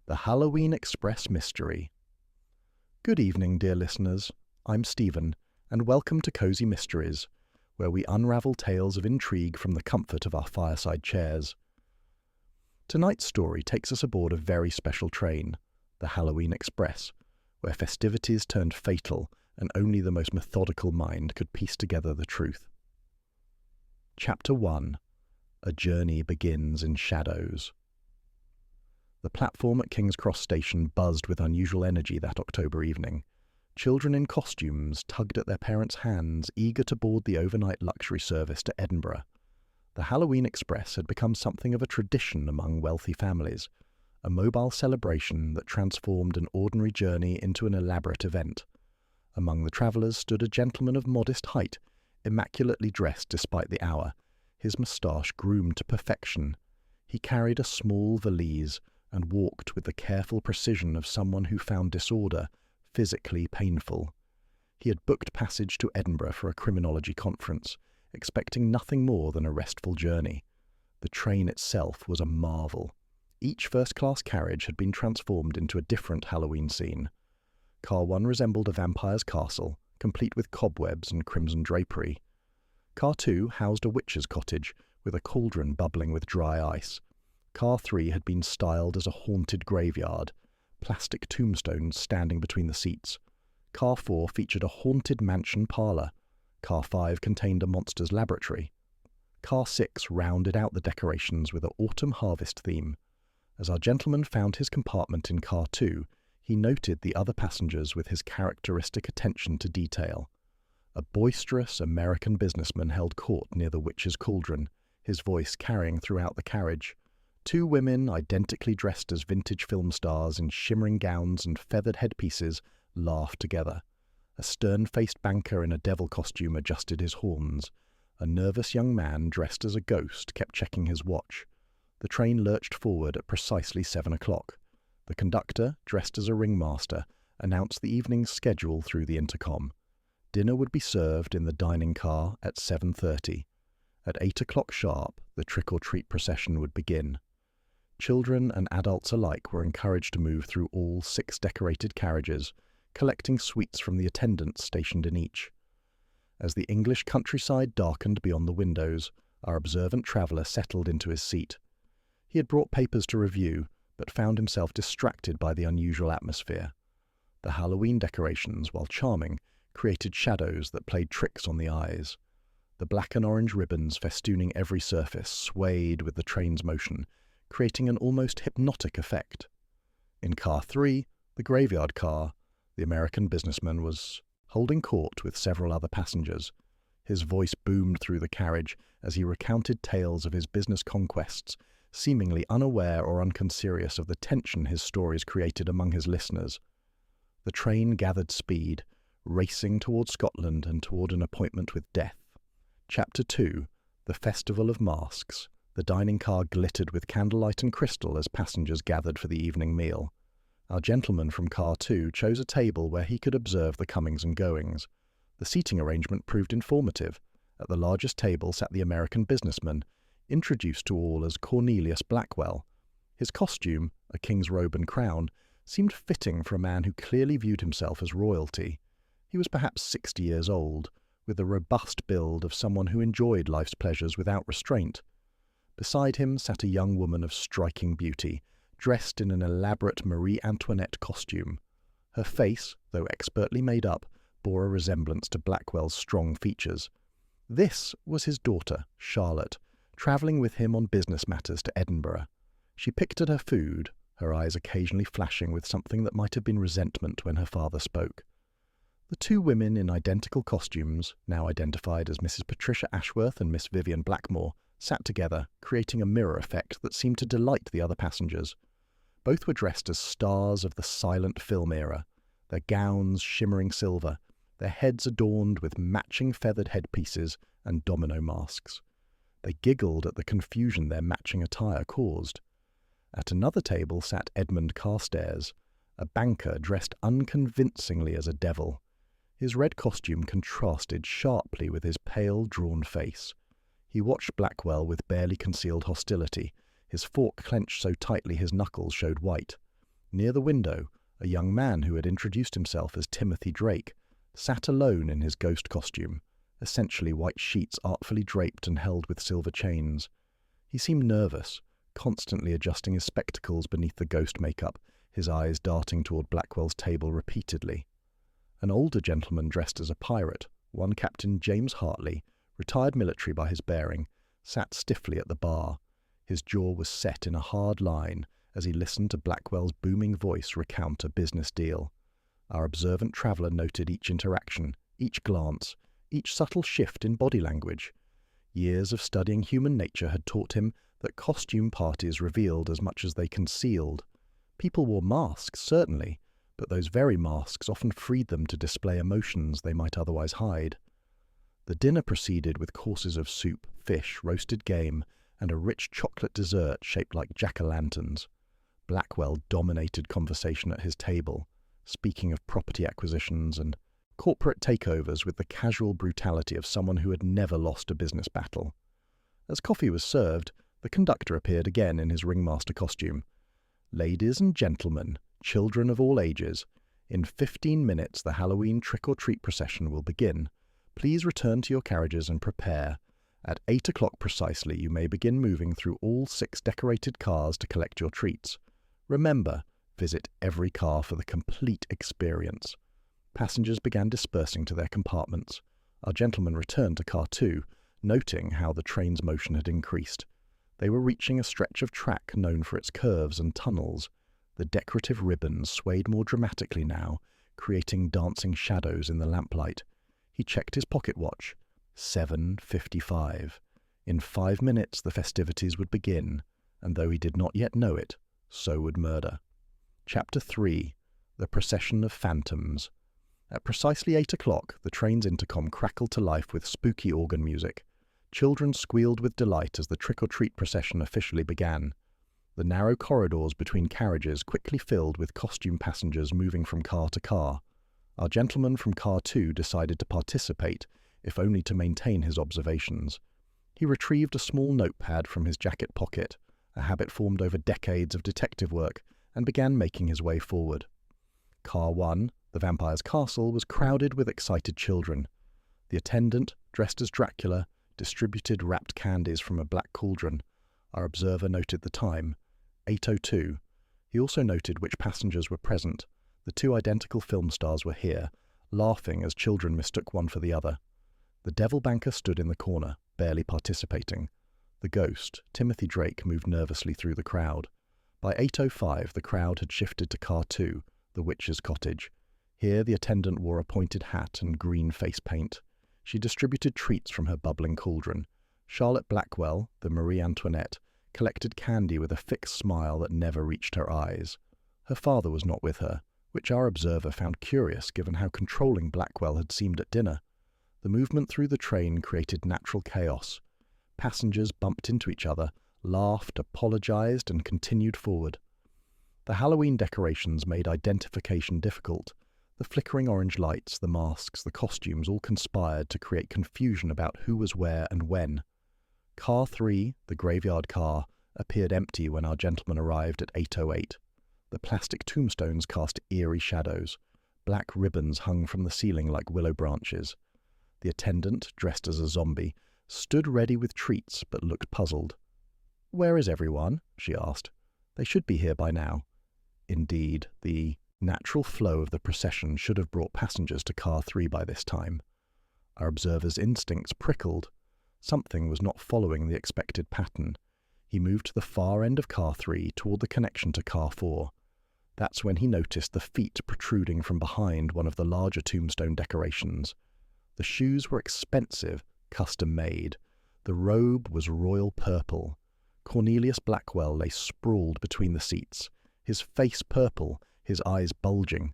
The Halloween Express Mystery. Good evening, dear listeners. I'm Stephen, and welcome to Cozy Mysteries, where we unravel tales of intrigue from the comfort of our fireside chairs. Tonight's story takes us aboard a very special train, the Halloween Express, where festivities turned fatal and only the most methodical mind could piece together the truth. Chapter 1. A Journey Begins in Shadows. The platform at King's Cross Station buzzed with unusual energy that October evening. Children in costumes tugged at their parents' hands, eager to board the overnight luxury service to Edinburgh. The Halloween Express had become something of a tradition among wealthy families, a mobile celebration that transformed an ordinary journey into an elaborate event. Among the travellers stood a gentleman of modest height, immaculately dressed despite the hour, his moustache groomed to perfection. He carried a small valise and walked with the careful precision of someone who found disorder physically painful. He had booked passage to Edinburgh for a criminology conference, expecting nothing more than a restful journey. The train itself was a marvel. Each first-class carriage had been transformed into a different Halloween scene. Car 1 resembled a vampire's castle, complete with cobwebs and crimson drapery. Car 2 housed a witch's cottage, with a cauldron bubbling with dry ice. Car 3 had been styled as a haunted graveyard, plastic tombstones standing between the seats. Car 4 featured a haunted mansion parlour. Car 5 contained a monster's laboratory. Car 6 rounded out the decorations with an autumn harvest theme. As our gentleman found his compartment in Car 2, he noted the other passengers with his characteristic attention to detail. A boisterous American businessman held court near the witch's cauldron, his voice carrying throughout the carriage. Two women, identically dressed as vintage film stars in shimmering gowns and feathered headpieces, laughed together. A stern-faced banker in a devil costume adjusted his horns. A nervous young man dressed as a ghost kept checking his watch. The train lurched forward at precisely 7 o'clock. The conductor, dressed as a ringmaster, announced the evening's schedule through the intercom. Dinner would be served in the dining car at 7:30. At 8 o'clock sharp, the trick-or-treat procession would begin. Children and adults alike were encouraged to move through all 6 decorated carriages, collecting sweets from the attendants stationed in each. As the English countryside darkened beyond the windows, our observant traveller settled into his seat. He had brought papers to review, but found himself distracted by the unusual atmosphere. The Halloween decorations, while charming, created shadows that played tricks on the eyes. The black and orange ribbons festooning every surface swayed with the train's motion, creating an almost hypnotic effect. In Car 3, the graveyard car, the American businessman was holding court with several other passengers. His voice boomed through the carriage as he recounted tales of his business conquests, seemingly unaware or unconscious of the tension his stories created among his listeners. The train gathered speed, racing toward Scotland and toward an appointment with death. Chapter 2. The Festival of Masks. The dining car glittered with candlelight and crystal as passengers gathered for the evening meal. Our gentleman from Car 2 chose a table where he could observe the comings and goings. The seating arrangement proved informative. At the largest table sat the American businessman, introduced to all as Cornelius Blackwell. His costume, a king's robe and crown, seemed fitting for a man who clearly viewed himself as royalty. He was perhaps 60 years old, with the robust build of someone who enjoyed life's pleasures without restraint. Beside him sat a young woman of striking beauty, dressed in an elaborate Marie Antoinette costume. Her face, though expertly made up, bore a resemblance to Blackwell's strong features. This was his daughter, Charlotte, travelling with him on business matters to Edinburgh. She picked at her food, her eyes occasionally flashing with something that might have been resentment when her father spoke. The two women in identical costumes, now identified as Mrs. Patricia Ashworth and Miss Vivian Blackmore, sat together, creating a mirror effect that seemed to delight the other passengers. Both were dressed as stars of the silent film era, their gowns shimmering silver, their heads adorned with matching feathered headpieces and domino masks. They giggled at the confusion their matching attire caused. At another table sat Edmund Carstairs, a banker dressed unconvincingly as a devil. His red costume contrasted sharply with his pale, drawn face. He watched Blackwell with barely concealed hostility, his fork clenched so tightly his knuckles showed white. Near the window, a young man who had introduced himself as Timothy Drake sat alone in his ghost costume, essentially white sheets artfully draped and held with silver chains. He seemed nervous, constantly adjusting his spectacles beneath the ghost makeup, his eyes darting toward Blackwell's table repeatedly. An older gentleman dressed as a pirate, one Captain James Hartley, retired military by his bearing, sat stiffly at the bar. His jaw was set in a hard line as he listened to Blackwell's booming voice recount a business deal. Our observant traveller noted each interaction, each glance, each subtle shift in body language. Years of studying human nature had taught him that costume parties revealed as much as they concealed. People wore masks, certainly, but those very masks often freed them to display emotions they might otherwise hide. The dinner proceeded with courses of soup, fish, roasted game, and a rich chocolate dessert shaped like jack-o'-lanterns. Blackwell dominated conversation at his table, speaking of property acquisitions and corporate takeovers with the casual brutality of someone who had never lost a business battle. As coffee was served, the conductor appeared again in his ringmaster costume. "Ladies and gentlemen, children of all ages, in 15 minutes the Halloween trick-or-treat procession will begin. Please return to your carriages and prepare. At 8 o'clock precisely you may begin moving through all 6 decorated cars to collect your treats. Remember, visit every car for the complete experience." Passengers began dispersing to their compartments. Our gentlemen returned to car 2, noting how the train's motion had increased. They were reaching a stretch of track known for its curves and tunnels. The decorative ribbons swayed more dramatically now, creating dancing shadows in the lamplight. He checked his pocket watch. 7:55. In 5 minutes the festivities would begin, and though he did not yet know it, so would murder. Chapter 3. The Procession of Phantoms. At precisely 8 o'clock, the train's intercom crackled to life with spooky organ music. Children squealed with delight as the trick-or-treat procession officially began. The narrow corridors between carriages quickly filled with costume passengers moving from car to car. Our gentleman from car 2 decided to participate, if only to maintain his observations. He retrieved a small notepad from his jacket pocket, a habit formed over decades of detective work, and began making his way forward. Car 1, the vampire's castle, was crowded with excited children. The attendant, dressed as Dracula, distributed wrapped candies from a black cauldron. Our observer noted the time, 8:02. He also noted which passengers were present. The 2 identical film stars were here, laughing as children mistook one for the other. The devil banker stood in the corner, barely participating. The ghost, Timothy Drake, moved nervously through the crowd. By 8:05, the crowd had shifted to car 2, the witch's cottage. Here the attendant wore a pointed hat and green face paint. She distributed treats from her bubbling cauldron. Charlotte Blackwell, the Marie Antoinette, collected candy with a fixed smile that never reached her eyes. Her father was not with her, which our observer found curious given how controlling Blackwell had seemed at dinner. The movement through the train created natural chaos. Passengers bumped into each other, laughed, apologized, and continued forward. The Halloween decorations made identification difficult. The flickering orange lights, the masks, the costumes all conspired to create confusion about who was where and when. Car 3, the graveyard car, appeared empty when our gentleman arrived at 8:08. The plastic tombstones cast eerie shadows. Black ribbons hung from the ceiling like willow branches. The attendant, dressed as a zombie, stood ready with treats but looked puzzled. "Where is everyone?" she asked. "They should be here by now." Indeed, the natural flow of the procession should have brought passengers to car 3 by this time. Our observer's instincts prickled. Something was not following the expected pattern. He moved to the far end of car 3 toward the connection to car 4. That's when he noticed the feet protruding from behind one of the larger tombstone decorations. The shoes were expensive, custom-made. The robe was royal purple. Cornelius Blackwell lay sprawled between the seats, his face purple, his eyes bulging.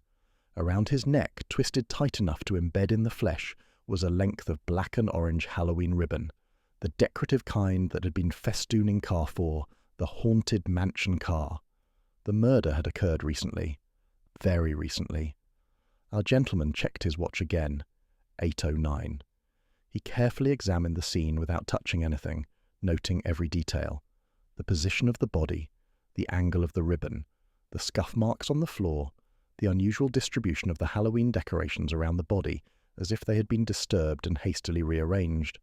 Around his neck, twisted tight enough to embed in the flesh, was a length of black and orange Halloween ribbon, the decorative kind that had been festooning car 4, the haunted mansion car. The murder had occurred recently. Very recently. Our gentleman checked his watch again. 8:09. He carefully examined the scene without touching anything, noting every detail. The position of the body, the angle of the ribbon, The scuff marks on the floor, the unusual distribution of the Halloween decorations around the body, as if they had been disturbed and hastily rearranged.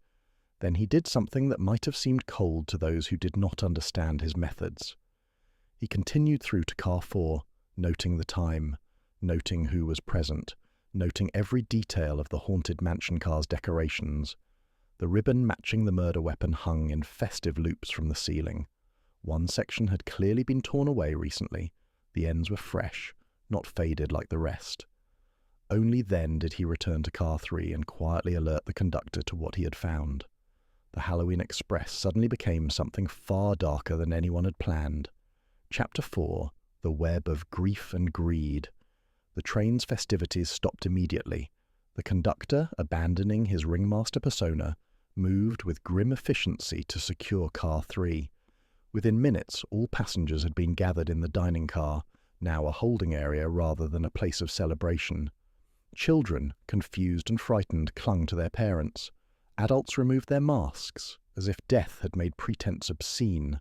Then he did something that might have seemed cold to those who did not understand his methods. He continued through to car 4, noting the time, noting who was present, noting every detail of the haunted mansion car's decorations. The ribbon matching the murder weapon hung in festive loops from the ceiling. One section had clearly been torn away recently. The ends were fresh, not faded like the rest. Only then did he return to car 3 and quietly alert the conductor to what he had found. The Halloween Express suddenly became something far darker than anyone had planned. Chapter 4, The Web of Grief and Greed. The train's festivities stopped immediately. The conductor, abandoning his ringmaster persona, moved with grim efficiency to secure car 3. Within minutes, all passengers had been gathered in the dining car, now a holding area rather than a place of celebration. Children, confused and frightened, clung to their parents. Adults removed their masks, as if death had made pretense obscene.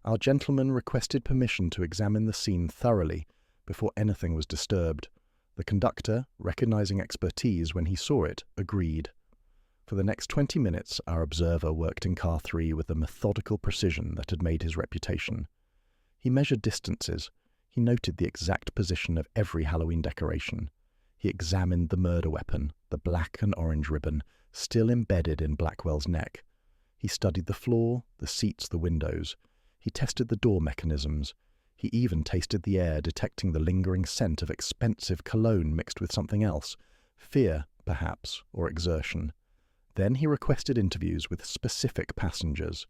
Our gentleman requested permission to examine the scene thoroughly before anything was disturbed. The conductor, recognizing expertise when he saw it, agreed. For the next 20 minutes, our observer worked in car 3 with the methodical precision that had made his reputation. He measured distances. He noted the exact position of every Halloween decoration. He examined the murder weapon, the black and orange ribbon, still embedded in Blackwell's neck. He studied the floor, the seats, the windows. He tested the door mechanisms. He even tasted the air, detecting the lingering scent of expensive cologne mixed with something else, fear, perhaps, or exertion. Then he requested interviews with specific passengers.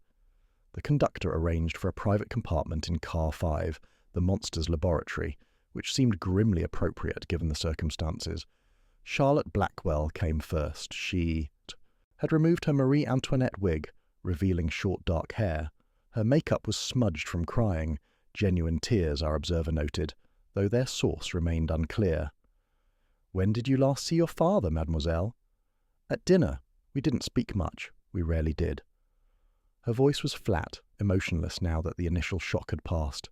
The conductor arranged for a private compartment in car 5, the monster's laboratory, which seemed grimly appropriate given the circumstances. Charlotte Blackwell came first. She had removed her Marie Antoinette wig, revealing short dark hair. Her makeup was smudged from crying, genuine tears, our observer noted, though their source remained unclear. "When did you last see your father, mademoiselle?" "At dinner. We didn't speak much. We rarely did." Her voice was flat, emotionless now that the initial shock had passed.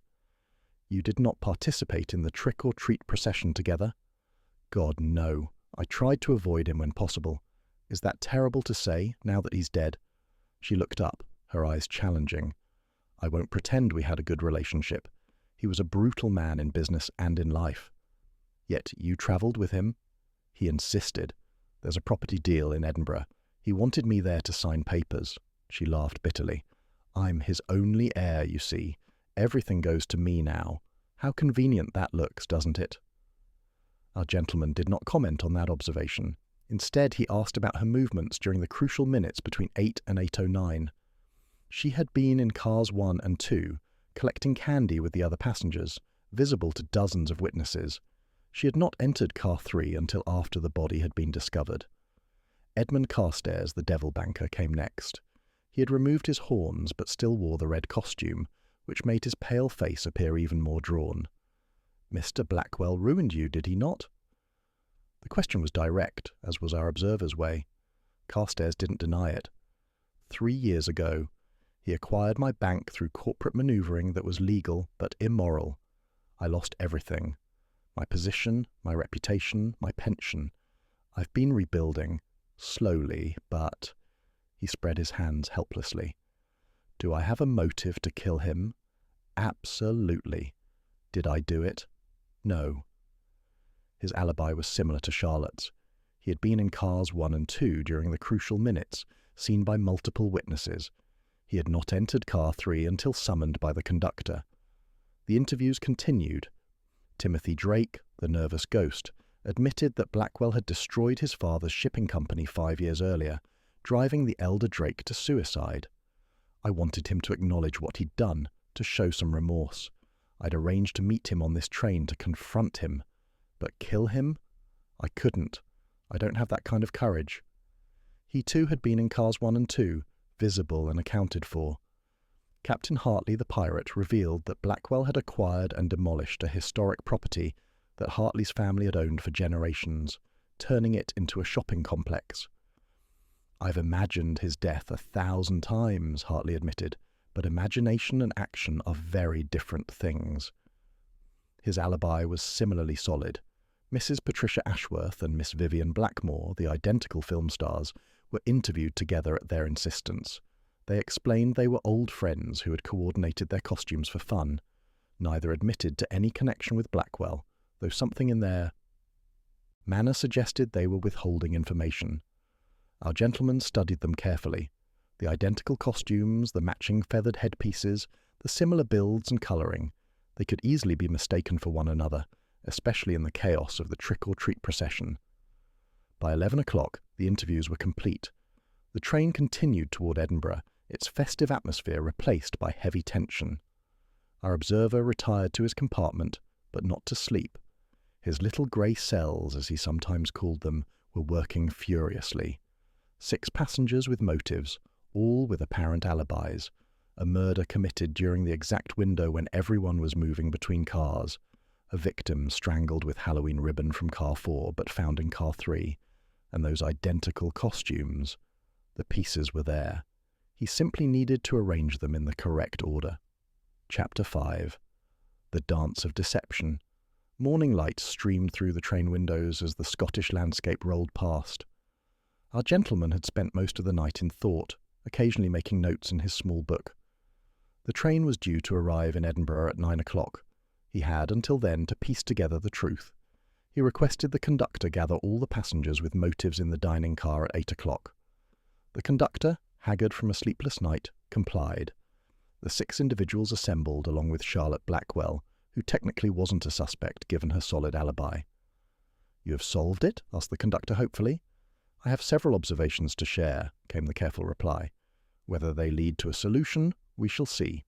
"You did not participate in the trick-or-treat procession together?" "God, no. I tried to avoid him when possible. Is that terrible to say, now that he's dead?" She looked up, her eyes challenging. "I won't pretend we had a good relationship. He was a brutal man in business and in life." "Yet you travelled with him?" "He insisted. There's a property deal in Edinburgh. He wanted me there to sign papers." She laughed bitterly. "I'm his only heir, you see. Everything goes to me now. How convenient that looks, doesn't it?" Our gentleman did not comment on that observation. Instead, he asked about her movements during the crucial minutes between 8 and 8:09. She had been in cars 1 and 2, collecting candy with the other passengers, visible to dozens of witnesses. She had not entered car 3 until after the body had been discovered. Edmund Carstairs, the devil banker, came next. He had removed his horns but still wore the red costume, which made his pale face appear even more drawn. "Mr. Blackwell ruined you, did he not?" The question was direct, as was our observer's way. Carstairs didn't deny it. 3 years ago, he acquired my bank through corporate manoeuvring that was legal but immoral. I lost everything. My position, my reputation, my pension. I've been rebuilding, slowly, but—" He spread his hands helplessly. "Do I have a motive to kill him? Absolutely. Did I do it? No." His alibi was similar to Charlotte's. He had been in cars 1 and 2 during the crucial minutes, seen by multiple witnesses. He had not entered car 3 until summoned by the conductor. The interviews continued. Timothy Drake, the nervous ghost, admitted that Blackwell had destroyed his father's shipping company 5 years earlier, driving the elder Drake to suicide. I wanted him to acknowledge what he'd done, to show some remorse. I'd arranged to meet him on this train to confront him. But kill him? I couldn't. I don't have that kind of courage. He too had been in cars 1 and 2, visible and accounted for. Captain Hartley the pirate revealed that Blackwell had acquired and demolished a historic property that Hartley's family had owned for generations, turning it into a shopping complex. "I've imagined his death 1,000 times, Hartley admitted, but imagination and action are very different things." His alibi was similarly solid. Mrs. Patricia Ashworth and Miss Vivian Blackmore, the identical film stars, were interviewed together at their insistence. They explained they were old friends who had coordinated their costumes for fun. Neither admitted to any connection with Blackwell, though something in their manner suggested they were withholding information. Our gentlemen studied them carefully. The identical costumes, the matching feathered headpieces, the similar builds and colouring. They could easily be mistaken for one another, especially in the chaos of the trick-or-treat procession. By 11 o'clock, the interviews were complete. The train continued toward Edinburgh, its festive atmosphere replaced by heavy tension. Our observer retired to his compartment, but not to sleep. His little grey cells, as he sometimes called them, were working furiously. 6 passengers with motives, all with apparent alibis. A murder committed during the exact window when everyone was moving between cars. A victim strangled with Halloween ribbon from car 4 but found in car 3. And those identical costumes. The pieces were there. He simply needed to arrange them in the correct order. Chapter 5. The Dance of Deception. Morning light streamed through the train windows as the Scottish landscape rolled past. Our gentleman had spent most of the night in thought, occasionally making notes in his small book. The train was due to arrive in Edinburgh at 9 o'clock. He had, until then, to piece together the truth. He requested the conductor gather all the passengers with motives in the dining car at 8 o'clock. The conductor, haggard from a sleepless night, complied. The 6 individuals assembled along with Charlotte Blackwell, who technically wasn't a suspect given her solid alibi. "You have solved it?" asked the conductor hopefully. "I have several observations to share," came the careful reply. "Whether they lead to a solution, we shall see."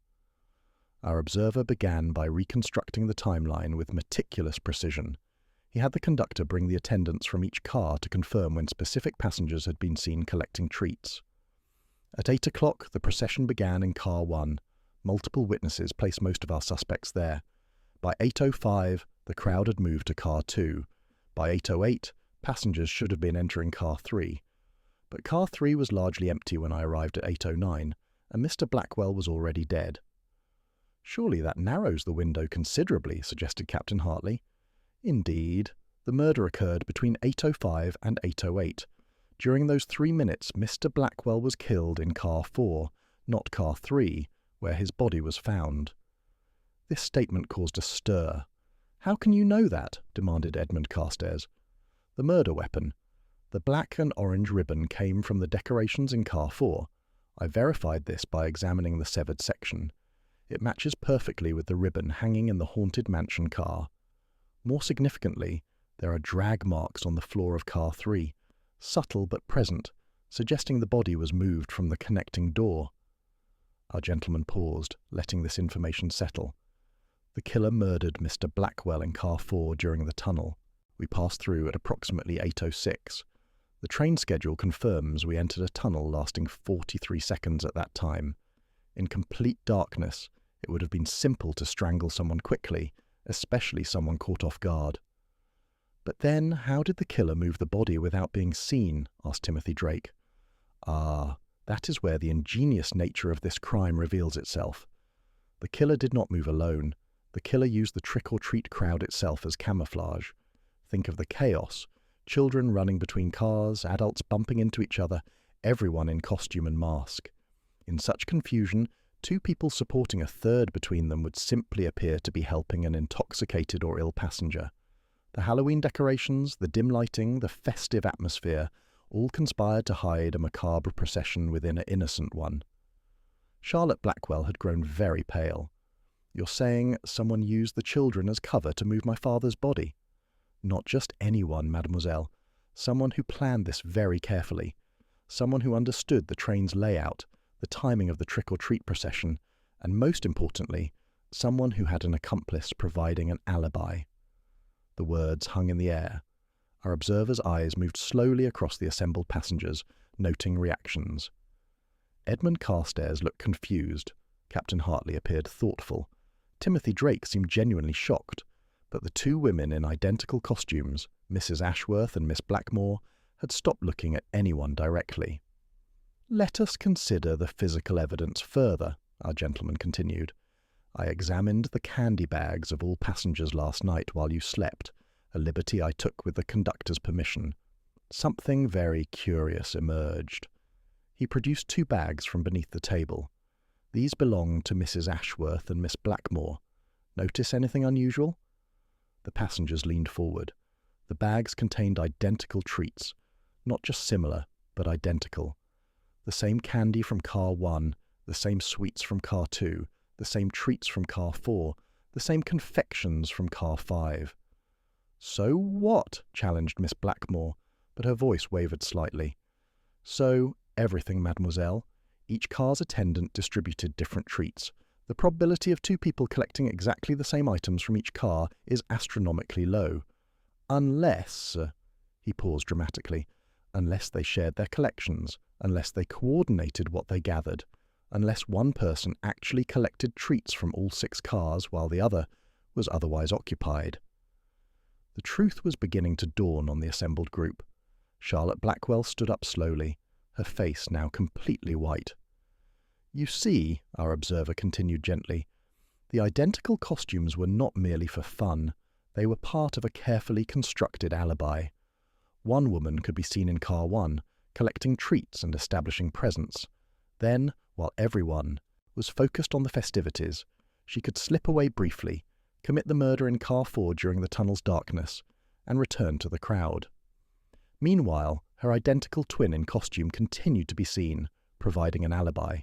Our observer began by reconstructing the timeline with meticulous precision. He had the conductor bring the attendants from each car to confirm when specific passengers had been seen collecting treats. At 8 o'clock, the procession began in car 1. Multiple witnesses placed most of our suspects there. By 8:05, the crowd had moved to car 2. By 8:08, passengers should have been entering car 3. But car 3 was largely empty when I arrived at 8:09, and Mr. Blackwell was already dead. "Surely that narrows the window considerably," suggested Captain Hartley. "Indeed. The murder occurred between 8:05 and 8:08. During those 3 minutes, Mr. Blackwell was killed in car 4, not car 3, where his body was found." This statement caused a stir. "How can you know that?" demanded Edmund Carstairs. "The murder weapon. The black and orange ribbon came from the decorations in car 4. I verified this by examining the severed section. It matches perfectly with the ribbon hanging in the haunted mansion car. More significantly, there are drag marks on the floor of car 3, subtle but present, suggesting the body was moved from the connecting door." Our gentleman paused, letting this information settle. "The killer murdered Mr. Blackwell in car 4 during the tunnel. We passed through at approximately 8:06. The train schedule confirms we entered a tunnel lasting 43 seconds at that time. In complete darkness, it would have been simple to strangle someone quickly, especially someone caught off guard." "But then, how did the killer move the body without being seen?" asked Timothy Drake. "Ah, that is where the ingenious nature of this crime reveals itself. The killer did not move alone. The killer used the trick-or-treat crowd itself as camouflage. Think of the chaos. Children running between cars, adults bumping into each other, everyone in costume and mask. In such confusion, 2 people supporting a third between them would simply appear to be helping an intoxicated or ill passenger. The Halloween decorations, the dim lighting, the festive atmosphere, all conspired to hide a macabre procession within an innocent one." Charlotte Blackwell had grown very pale. "You're saying someone used the children as cover to move my father's body?" "Not just anyone, mademoiselle. Someone who planned this very carefully. Someone who understood the train's layout, the timing of the trick-or-treat procession, and most importantly, someone who had an accomplice providing an alibi." The words hung in the air. Our observer's eyes moved slowly across the assembled passengers, noting reactions. Edmund Carstairs looked confused. Captain Hartley appeared thoughtful. Timothy Drake seemed genuinely shocked, but the 2 women in identical costumes, Mrs. Ashworth and Miss Blackmore, had stopped looking at anyone directly. "Let us consider the physical evidence further," our gentleman continued. I examined the candy bags of all passengers last night while you slept, a liberty I took with the conductor's permission. Something very curious emerged. He produced 2 bags from beneath the table. These belonged to Mrs. Ashworth and Miss Blackmore. Notice anything unusual? The passengers leaned forward. The bags contained identical treats, not just similar, but identical. The same candy from car 1, the same sweets from car 2, the same treats from car 4, the same confections from car 5. "So what?" challenged Miss Blackmore, but her voice wavered slightly. "So everything, mademoiselle. Each car's attendant distributed different treats. The probability of 2 people collecting exactly the same items from each car is astronomically low. Unless," he paused dramatically, "unless they shared their collections, unless they coordinated what they gathered, unless one person actually collected treats from all 6 cars while the other was otherwise occupied." The truth was beginning to dawn on the assembled group. Charlotte Blackwell stood up slowly, her face now completely white. "You see," our observer continued gently, "the identical costumes were not merely for fun. They were part of a carefully constructed alibi. One woman could be seen in car 1, collecting treats and establishing presence. Then, while everyone was focused on the festivities, she could slip away briefly, commit the murder in car 4 during the tunnel's darkness, and return to the crowd. Meanwhile, her identical twin in costume continued to be seen, providing an alibi.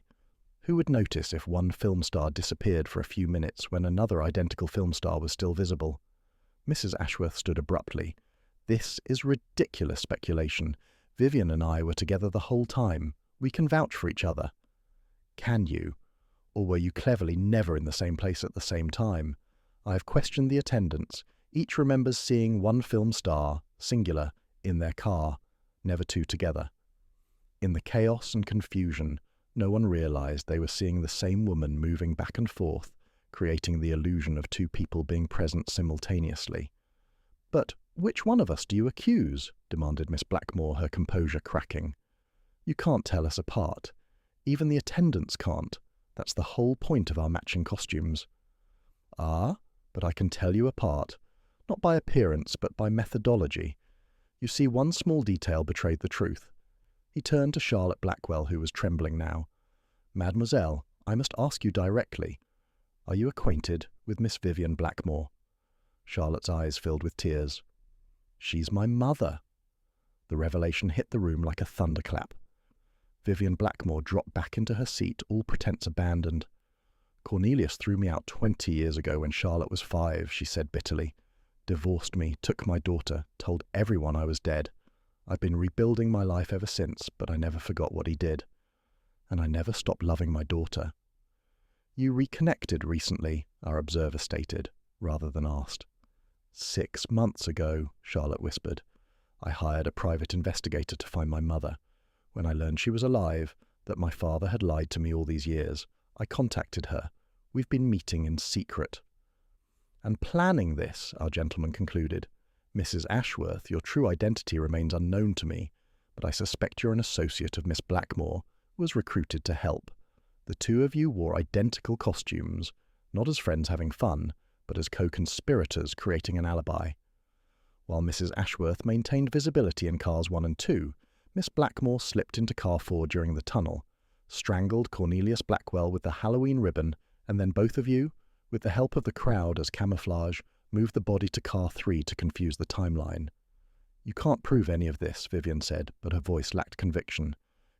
Who would notice if one film star disappeared for a few minutes when another identical film star was still visible? Mrs. Ashworth stood abruptly. "This is ridiculous speculation. Vivian and I were together the whole time. We can vouch for each other." "Can you? Or were you cleverly never in the same place at the same time? I have questioned the attendants. Each remembers seeing one film star, singular, in their car, never 2 together." In the chaos and confusion, no one realized they were seeing the same woman moving back and forth, creating the illusion of 2 people being present simultaneously. "But which one of us do you accuse?" demanded Miss Blackmore, her composure cracking. "You can't tell us apart. Even the attendants can't. That's the whole point of our matching costumes." "Ah, but I can tell you apart. Not by appearance, but by methodology. You see, one small detail betrayed the truth." He turned to Charlotte Blackwell, who was trembling now. "Mademoiselle, I must ask you directly. Are you acquainted with Miss Vivian Blackmore?" Charlotte's eyes filled with tears. "She's my mother." The revelation hit the room like a thunderclap. Vivian Blackmore dropped back into her seat, all pretense abandoned. "Cornelius threw me out 20 years ago when Charlotte was 5, she said bitterly. "Divorced me, took my daughter, told everyone I was dead. I've been rebuilding my life ever since, but I never forgot what he did. And I never stopped loving my daughter." "You reconnected recently," our observer stated, rather than asked. 6 months ago, Charlotte whispered. "I hired a private investigator to find my mother. When I learned she was alive, that my father had lied to me all these years, I contacted her. We've been meeting in secret." "And planning this," our gentleman concluded. "Mrs. Ashworth, your true identity remains unknown to me, but I suspect you're an associate of Miss Blackmore, was recruited to help. The 2 of you wore identical costumes, not as friends having fun, but as co-conspirators creating an alibi. While Mrs. Ashworth maintained visibility in cars 1 and 2, Miss Blackmore slipped into car 4 during the tunnel, strangled Cornelius Blackwell with the Halloween ribbon, and then both of you, with the help of the crowd as camouflage, moved the body to car 3 to confuse the timeline." "You can't prove any of this," Vivian said, but her voice lacked conviction.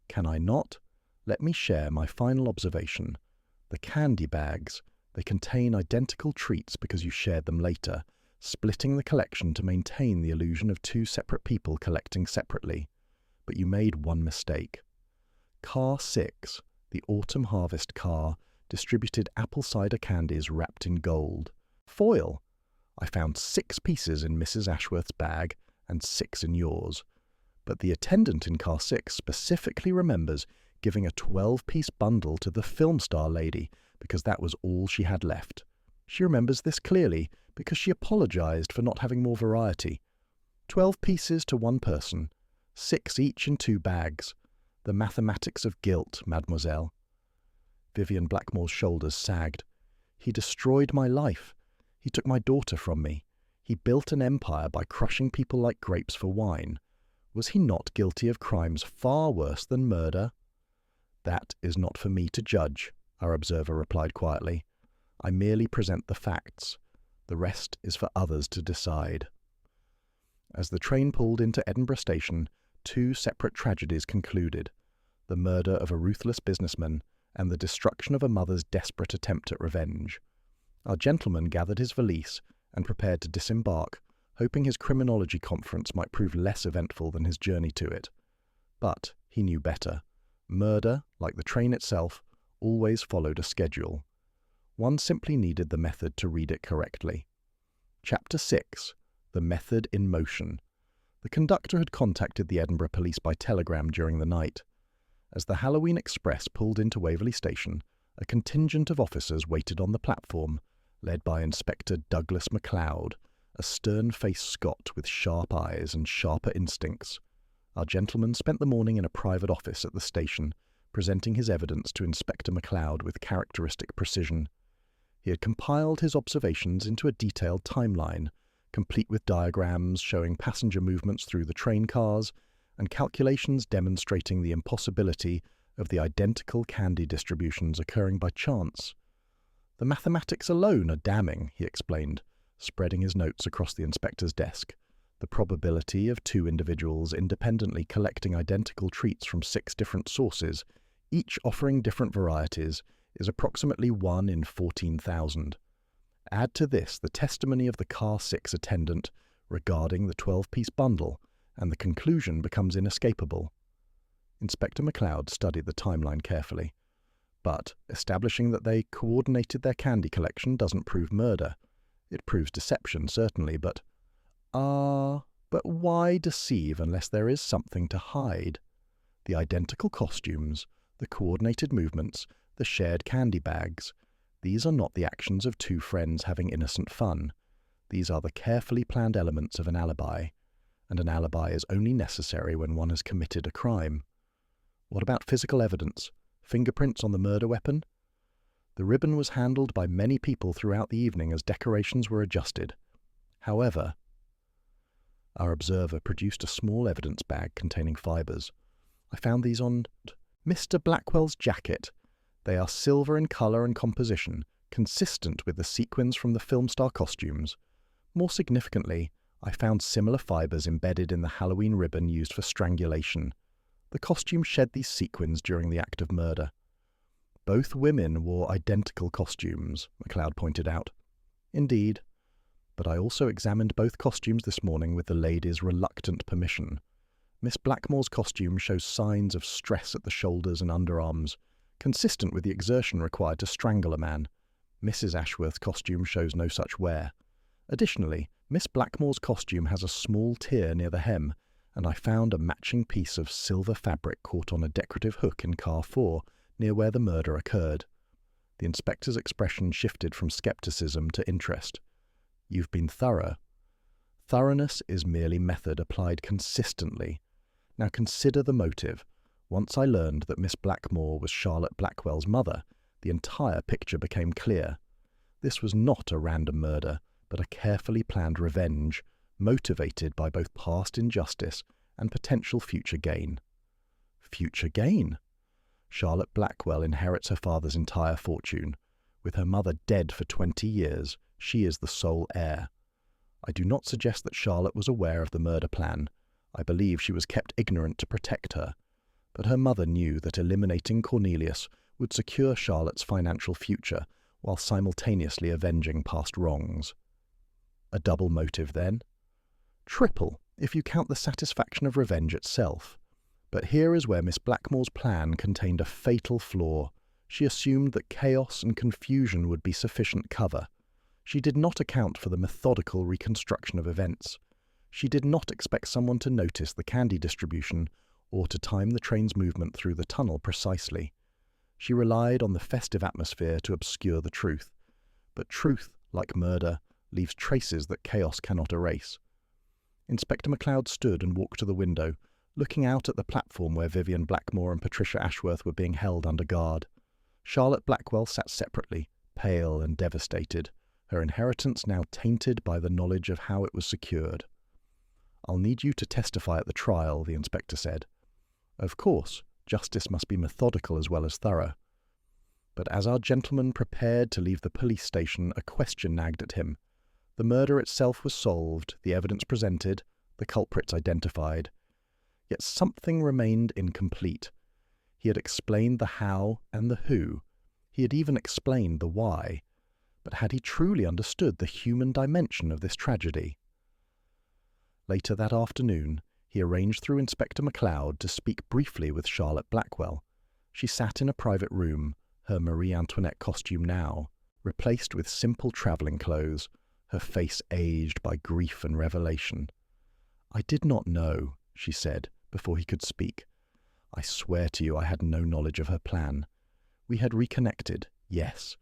"Can I not? Let me share my final observation. The candy bags, they contain identical treats because you shared them later, splitting the collection to maintain the illusion of 2 separate people collecting separately. But you made one mistake. Car 6, the autumn harvest car, distributed apple cider candies wrapped in gold. Foil. I found 6 pieces in Mrs. Ashworth's bag and 6 in yours. But the attendant in car 6 specifically remembers giving a 12-piece bundle to the film star lady because that was all she had left. She remembers this clearly because she apologized for not having more variety. 12 pieces to one person, 6 each in 2 bags. The mathematics of guilt, mademoiselle." Vivian Blackmore's shoulders sagged. He destroyed my life. He took my daughter from me. He built an empire by crushing people like grapes for wine. Was he not guilty of crimes far worse than murder? That is not for me to judge, our observer replied quietly. I merely present the facts. The rest is for others to decide. As the train pulled into Edinburgh Station, two separate tragedies concluded: the murder of a ruthless businessman and the destruction of a mother's desperate attempt at revenge. Our gentleman gathered his valise and prepared to disembark, hoping his criminology conference might prove less eventful than his journey to it. But he knew better. Murder, like the train itself, always followed a schedule. One simply needed the method to read it correctly. Chapter 6. The Method in Motion. The conductor had contacted the Edinburgh police by telegram during the night. As the Halloween Express pulled into Waverley Station, a contingent of officers waited on the platform, led by Inspector Douglas MacLeod, a stern-faced Scot with sharp eyes and sharper instincts. Our gentleman spent the morning in a private office at the station, presenting his evidence to Inspector MacLeod with characteristic precision. He had compiled his observations into a detailed timeline, complete with diagrams showing passenger movements through the train cars and calculations demonstrating the impossibility of the identical candy distributions occurring by chance. The mathematics alone are damning, he explained, spreading his notes across the inspector's desk. The probability of two individuals independently collecting identical treats from 6 different sources, each offering different varieties, is approximately 1 in 14,000. Add to this the testimony of the Car 6 attendant regarding the 12-piece bundle, and the conclusion becomes inescapable. Inspector MacLeod studied the timeline carefully. But establishing that they coordinated their candy collection doesn't prove murder. It proves deception, certainly, but why deceive unless there is something to hide? The identical costumes, the coordinated movements, the shared candy bags. These are not the actions of two friends having innocent fun. These are the carefully planned elements of an alibi, and an alibi is only necessary when one has committed a crime. What about physical evidence? Fingerprints on the murder weapon? The ribbon was handled by many people throughout the evening as decorations were adjusted. However, our observer produced a small evidence bag containing fibres. I found these on Mr. Blackwell's jacket. They are silver in colour and composition, consistent with the sequins from the film star costumes. More significantly, I found similar fibres embedded in the Halloween ribbon used for strangulation. The costume shed these sequins during the act of murder. Both women wore identical costumes, MacLeod pointed out. Indeed, but I also examined both costumes this morning with the lady's reluctant permission. Miss Blackmore's costume shows signs of stress at the shoulders and underarms, consistent with the exertion required to strangle a man. Mrs. Ashworth's costume shows no such wear. Additionally, Miss Blackmore's costume has a small tear near the hem, and I found a matching piece of silver fabric caught on a decorative hook in car 4, near where the murder occurred. The inspector's expression shifted from skepticism to interest. You've been thorough. Thoroughness is merely method applied consistently. Now consider the motive. Once I learned that Miss Blackmore was Charlotte Blackwell's mother, the entire picture became clear. This was not a random murder, but a carefully planned revenge, motivated by both past injustice and potential future gain. Future gain? Charlotte Blackwell inherits her father's entire fortune. With her mother dead for 20 years, she is the sole heir. I do not suggest that Charlotte was aware of the murder plan. I believe she was kept ignorant to protect her. But her mother knew that eliminating Cornelius would secure Charlotte's financial future while simultaneously avenging past wrongs. A double motive, then? Triple, if you count the satisfaction of revenge itself. But here is where Miss Blackmore's plan contained a fatal flaw. She assumed that chaos and confusion would be sufficient cover. She did not account for the methodical reconstruction of events. She did not expect someone to notice the candy distribution or to time the train's movement through the tunnel precisely. She relied on the festive atmosphere to obscure the truth. But truth, like murder, leaves traces that chaos cannot erase. Inspector MacLeod stood and walked to the window, looking out at the platform where Vivian Blackmore and Patricia Ashworth were being held under guard. Charlotte Blackwell sat separately, pale and devastated, her inheritance now tainted by the knowledge of how it was secured. "I'll need you to testify at the trial," the inspector said. Of course, justice must be methodical as well as thorough. But as our gentleman prepared to leave the police station, a question nagged at him. The murder itself was solved, the evidence presented, the culprits identified. Yet something remained incomplete. He had explained the how and the who. He had even explained the why. But had he truly understood the human dimension of this tragedy? Later that afternoon, he arranged through Inspector MacLeod to speak briefly with Charlotte Blackwell. She sat in a private room, her Marie Antoinette costume now, replaced with simple travelling clothes, her face aged by grief and revelation. "I did not know," she said, before he could speak. "I swear to you I had no knowledge of her plan. We had reconnected, yes.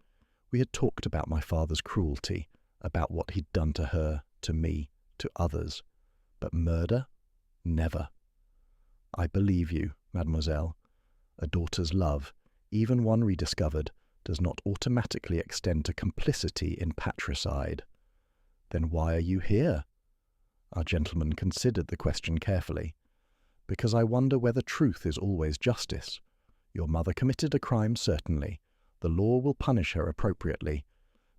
We had talked about my father's cruelty, about what he'd done to her, to me, to others. But murder? Never. I believe you, mademoiselle. A daughter's love, even one rediscovered, does not automatically extend to complicity in patricide." "Then why are you here?" Our gentleman considered the question carefully. "Because I wonder whether truth is always justice. Your mother committed a crime, certainly. The law will punish her appropriately.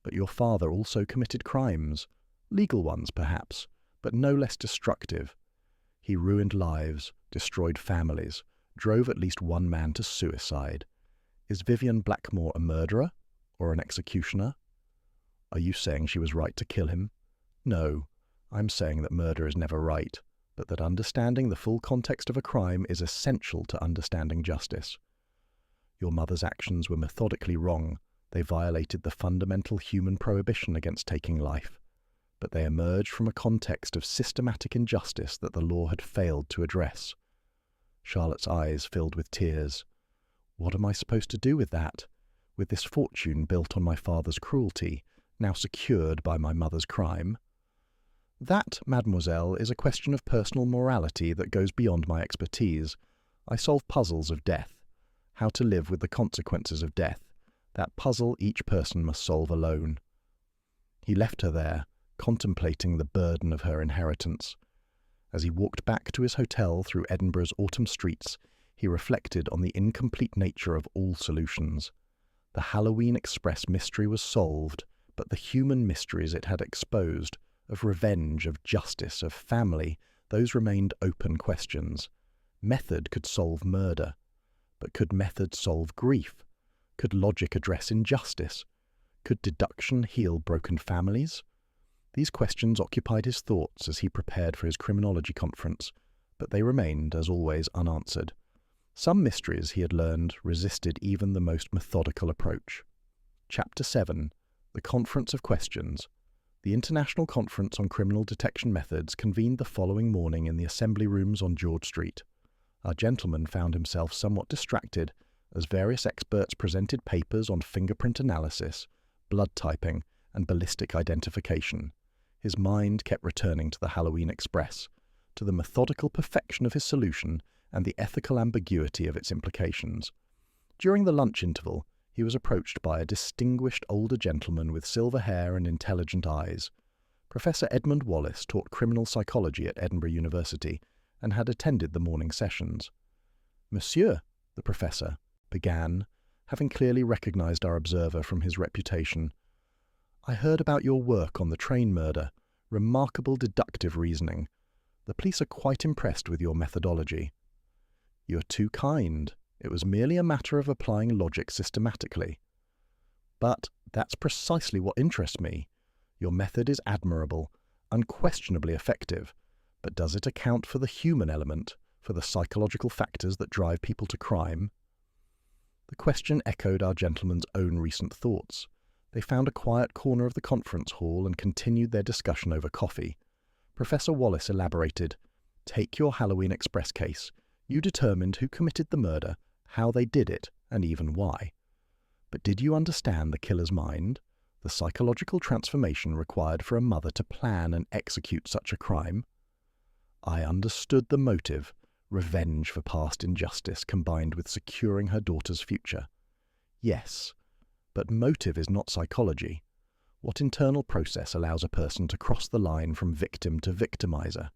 But your father also committed crimes. Legal ones, perhaps, but no less destructive. He ruined lives, destroyed families, drove at least one man to suicide. Is Vivian Blackmore a murderer or an executioner? Are you saying she was right to kill him? No, I'm saying that murder is never right, but that understanding the full context of a crime is essential to understanding justice. Your mother's actions were methodically wrong. They violated the fundamental human prohibition against taking life. But they emerged from a context of systematic injustice that the law had failed to address." Charlotte's eyes filled with tears. "What am I supposed to do with that? With this fortune built on my father's cruelty, now secured by my mother's crime?" "That, mademoiselle, is a question of personal morality that goes beyond my expertise. I solve puzzles of death. How to live with the consequences of death. That puzzle each person must solve alone." He left her there, contemplating the burden of her inheritance. As he walked back to his hotel through Edinburgh's autumn streets, he reflected on the incomplete nature of all solutions. The Halloween Express mystery was solved, but the human mysteries it had exposed, of revenge, of justice, of family, those remained open questions. Method could solve murder, but could method solve grief? Could logic address injustice? Could deduction heal broken families? These questions occupied his thoughts as he prepared for his criminology conference, but they remained, as always, unanswered. Some mysteries, he had learned, resisted even the most methodical approach. Chapter 7. The Conference of Questions. The International Conference on Criminal Detection Methods convened the following morning in the assembly rooms on George Street. Our gentleman found himself somewhat distracted as various experts presented papers on fingerprint analysis, blood typing, and ballistic identification. His mind kept returning to the Halloween Express, to the methodical perfection of his solution and the ethical ambiguity of its implications. During the lunch interval, he was approached by a distinguished older gentleman with silver hair and intelligent eyes. Professor Edmund Wallace taught criminal psychology at Edinburgh University and had attended the morning sessions. "Monsieur," the professor began, having clearly recognized our observer from his reputation, "I heard about your work on the train murder. Remarkable deductive reasoning. The police are quite impressed with your methodology." "You're too kind. It was merely a matter of applying logic systematically." "But that's precisely what interests me. Your method is admirable, unquestionably effective, but does it account for the human element, for the psychological factors that drive people to crime?" The question echoed our gentleman's own recent thoughts. They found a quiet corner of the conference hall and continued their discussion over coffee. Professor Wallace elaborated. "Take your Halloween Express case. You determined who committed the murder, how they did it, and even why. But did you understand the killer's mind? The psychological transformation required for a mother to plan and execute such a crime? I understood the motive, revenge for past injustice combined with securing her daughter's future. Yes, But motive is not psychology. What internal process allows a person to cross the line from victim to victimizer?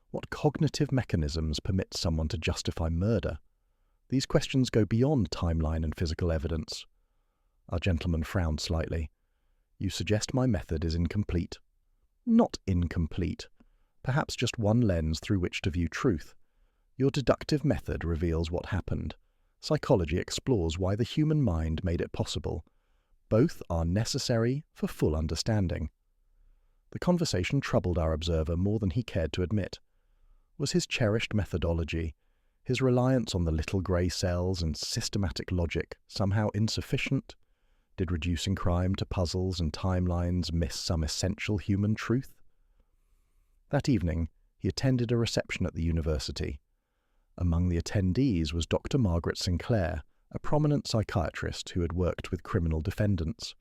What cognitive mechanisms permit someone to justify murder? These questions go beyond timeline and physical evidence. Our gentleman frowned slightly. You suggest my method is incomplete. Not incomplete. Perhaps just one lens through which to view truth. Your deductive method reveals what happened. Psychology explores why the human mind made it possible. Both are necessary for full understanding. The conversation troubled our observer more than he cared to admit. Was his cherished methodology, his reliance on the little grey cells and systematic logic, somehow insufficient? Did reducing crime to puzzles and timelines miss some essential human truth? That evening, he attended a reception at the university. Among the attendees was Dr. Margaret Sinclair, a prominent psychiatrist who had worked with criminal defendants.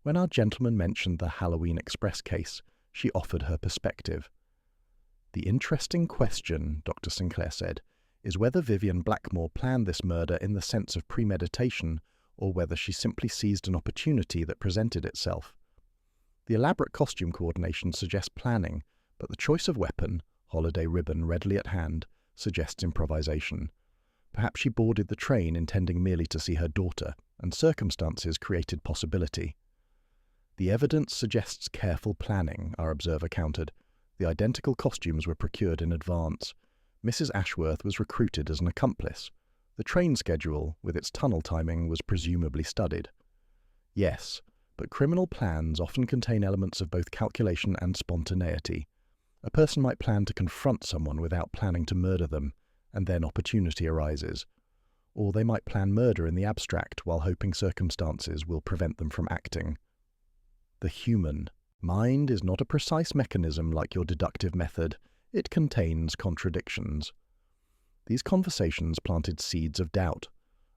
When our gentleman mentioned the Halloween Express case, she offered her perspective. The interesting question, Dr. Sinclair said, is whether Vivian Blackmore planned this murder in the sense of premeditation, or whether she simply seized an opportunity that presented itself. The elaborate costume coordination suggests planning, but the choice of weapon, holiday ribbon readily at hand, suggests improvisation. Perhaps she boarded the train intending merely to see her daughter, and circumstances created possibility. The evidence suggests careful planning, our observer countered. The identical costumes were procured in advance. Mrs. Ashworth was recruited as an accomplice. The train schedule, with its tunnel timing, was presumably studied. Yes, but criminal plans often contain elements of both calculation and spontaneity. A person might plan to confront someone without planning to murder them, and then opportunity arises. Or they might plan murder in the abstract while hoping circumstances will prevent them from acting. The human mind is not a precise mechanism like your deductive method. It contains contradictions. These conversations planted seeds of doubt.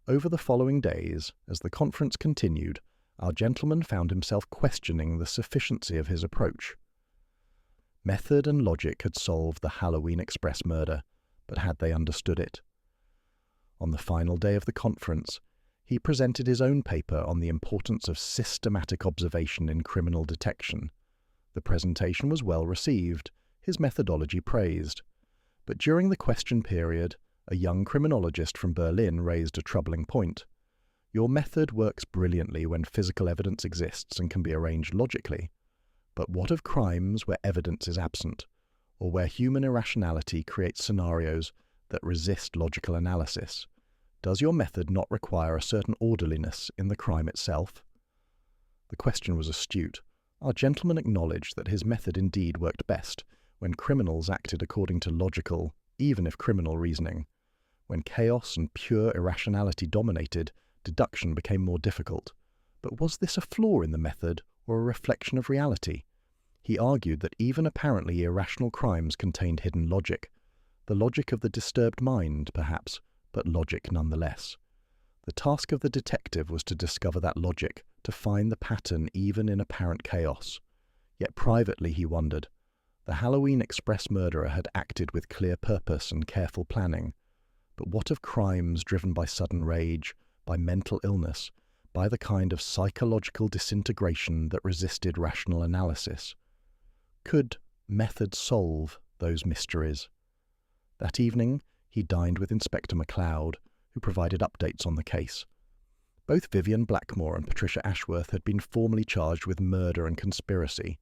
Over the following days, as the conference continued, our gentleman found himself questioning the sufficiency of his approach. Method and logic had solved the Halloween Express murder, but had they understood it? On the final day of the conference, he presented his own paper on the importance of systematic observation in criminal detection. The presentation was well received, his methodology praised. But during the question period, a young criminologist from Berlin raised a troubling point. Your method works brilliantly when physical evidence exists and can be arranged logically. But what of crimes where evidence is absent, or where human irrationality creates scenarios that resist logical analysis? Does your method not require a certain orderliness in the crime itself? The question was astute. Our gentleman acknowledged that his method indeed worked best when criminals acted according to logical, even if criminal, reasoning. When chaos and pure irrationality dominated, deduction became more difficult. But was this a flaw in the method, or a reflection of reality? He argued that even apparently irrational crimes contained hidden logic. The logic of the disturbed mind, perhaps, but logic nonetheless. The task of the detective was to discover that logic, to find the pattern even in apparent chaos. Yet privately he wondered. The Halloween Express murderer had acted with clear purpose and careful planning. But what of crimes driven by sudden rage, by mental illness, by the kind of psychological disintegration that resisted rational analysis? Could method solve those mysteries? That evening, he dined with Inspector MacLeod, who provided updates on the case. Both Vivian Blackmore and Patricia Ashworth had been formally charged with murder and conspiracy.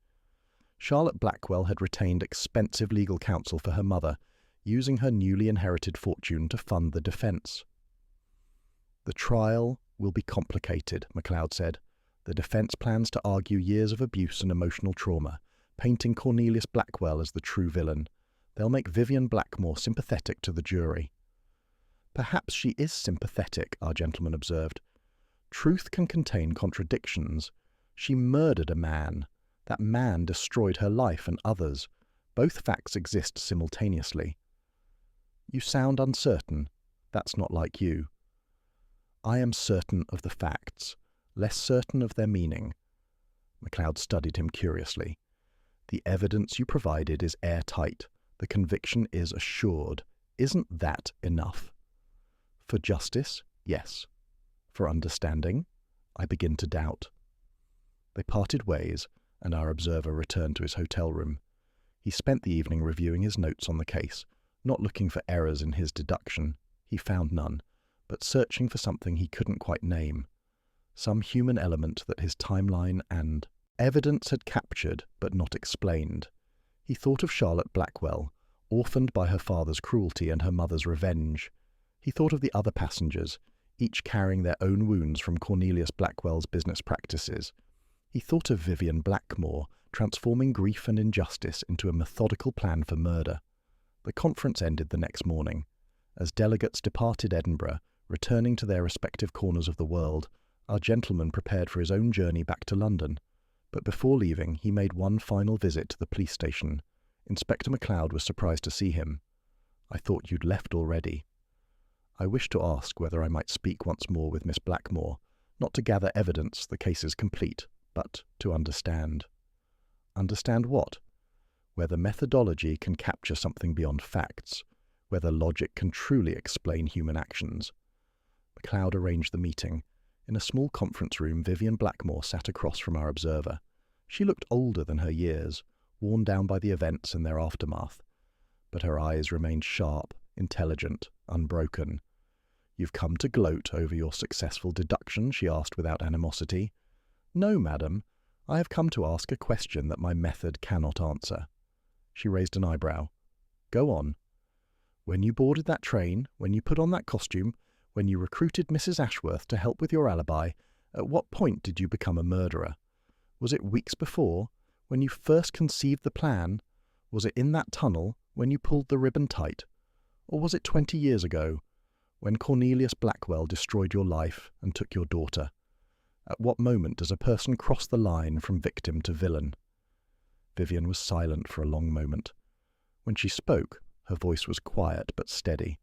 Charlotte Blackwell had retained expensive legal counsel for her mother, using her newly inherited fortune to fund the defence. The trial will be complicated, MacLeod said. The defence plans to argue years of abuse and emotional trauma, painting Cornelius Blackwell as the true villain. They'll make Vivian Blackmore sympathetic to the jury. Perhaps she is sympathetic, our gentleman observed. Truth can contain contradictions. She murdered a man. That man destroyed her life and others. Both facts exist simultaneously. You sound uncertain. That's not like you. I am certain of the facts, less certain of their meaning. MacLeod studied him curiously. The evidence you provided is airtight. The conviction is assured. Isn't that enough? For justice, yes. For understanding, I begin to doubt." They parted ways, and our observer returned to his hotel room. He spent the evening reviewing his notes on the case, not looking for errors in his deduction. He found none, but searching for something he couldn't quite name. Some human element that his timeline and evidence had captured but not explained. He thought of Charlotte Blackwell, orphaned by her father's cruelty and her mother's revenge. He thought of the other passengers, each carrying their own wounds from Cornelius Blackwell's business practices. He thought of Vivian Blackmore, transforming grief and injustice into a methodical plan for murder. The conference ended the next morning. As delegates departed Edinburgh, returning to their respective corners of the world, our gentleman prepared for his own journey back to London. But before leaving, he made one final visit to the police station. Inspector MacLeod was surprised to see him. "I thought you'd left already." "I wish to ask whether I might speak once more with Miss Blackmore, not to gather evidence, the case is complete, but to understand." "Understand what?" "Whether methodology can capture something beyond facts, whether logic can truly explain human actions." MacLeod arranged the meeting. In a small conference room, Vivian Blackmore sat across from our observer. She looked older than her years, worn down by the events and their aftermath. But her eyes remained sharp, intelligent, unbroken. "You've come to gloat over your successful deduction?" she asked without animosity. "No, madam. I have come to ask a question that my method cannot answer." She raised an eyebrow. "Go on." "When you boarded that train, when you put on that costume, when you recruited Mrs. Ashworth to help with your alibi, at what point did you become a murderer? Was it weeks before, when you first conceived the plan? Was it in that tunnel, when you pulled the ribbon tight? Or was it 20 years ago, when Cornelius Blackwell destroyed your life and took your daughter? At what moment does a person cross the line from victim to villain?" Vivian was silent for a long moment. When she spoke, her voice was quiet but steady.